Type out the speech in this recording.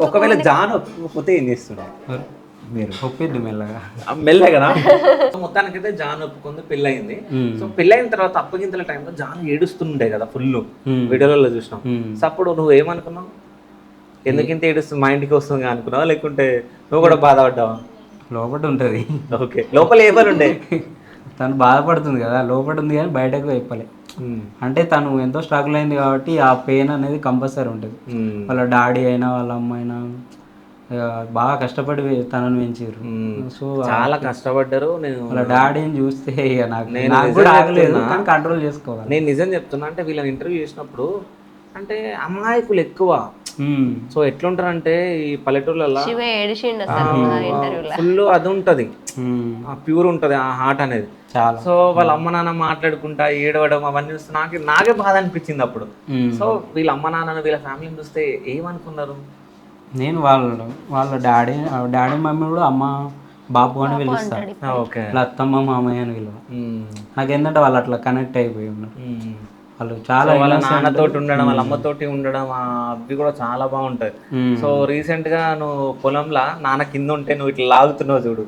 ఒకవేళ జాన్ ఒప్పుకోకపోతే ఏం చేస్తుండే మీరు? ఒప్పిద్దు మెల్లగా. మెల్లగా మొత్తానికైతే జాన్ ఒప్పుకుంది, పెళ్ళయింది. సో పెళ్ళైన తర్వాత అప్పగింతల టైంలో జాన్ ఏడుస్తుండే కదా ఫుల్, వీడియోలలో చూసినాం. సో అప్పుడు నువ్వు ఏమనుకున్నావు? ఎందుకు ఇంత ఏడుస్తుంది, మా ఇంటికి వస్తుంది అనుకున్నావా, లేకుంటే నువ్వు కూడా బాధపడ్డావా? లోపల ఉంటుంది. ఓకే, లోపల ఏమని ఉండే? తను బాధపడుతుంది కదా, లోపల ఉంది కానీ బయటకు చెప్పలే. అంటే తను ఎంతో స్ట్రగుల్ అయింది కాబట్టి ఆ పెయిన్ అనేది కంపల్సరీ ఉంటుంది. వాళ్ళ డాడీ అయినా వాళ్ళ అమ్మ అయినా బాగా కష్టపడి తనను పెంచారు. సో చాలా కష్టపడ్డారు. నేను వాళ్ళ డాడీని చూస్తే ఇక నాకు కూడా ఆగలేదు, కానీ కంట్రోల్ చేసుకోవాలి. నేను నిజం చెప్తున్నా, అంటే వీళ్ళని ఇంటర్వ్యూ చేసినప్పుడు అంటే అమాయకులు ఎక్కువ. సో ఎట్లుంటారంటే ఈ పల్లెటూర్లలో ఫుల్ అది ఉంటది, ప్యూర్ ఉంటది ఆ హార్ట్ అనేది చాలా. సో వాళ్ళ అమ్మ నాన్న మాట్లాడుకుంటా ఏడవడం అవన్నీ చూస్తే నాకే బాధ అనిపించింది అప్పుడు. సో వీళ్ళ అమ్మ నాన్నను వీళ్ళ ఫ్యామిలీని చూస్తే ఏమనుకున్నారు? నేను వాళ్ళ డాడీ మమ్మీ కూడా అమ్మ బాబు అని పిలుస్తాను. వాళ్ళ అత్తమ్మ మామయ్య అని పిలువ. నాకేంటంటే వాళ్ళు అట్లా కనెక్ట్ అయిపోయి ఉన్నారు. వాళ్ళు చాలా వాళ్ళ నాన్నతోటి ఉండడం, వాళ్ళ అమ్మతోటి ఉండడం అవి కూడా చాలా బాగుంటాయి. సో రీసెంట్ గా నువ్వు పొలంలో నాన్న కింద ఉంటే నువ్వు ఇట్లా లాగుతున్నావు చూడు,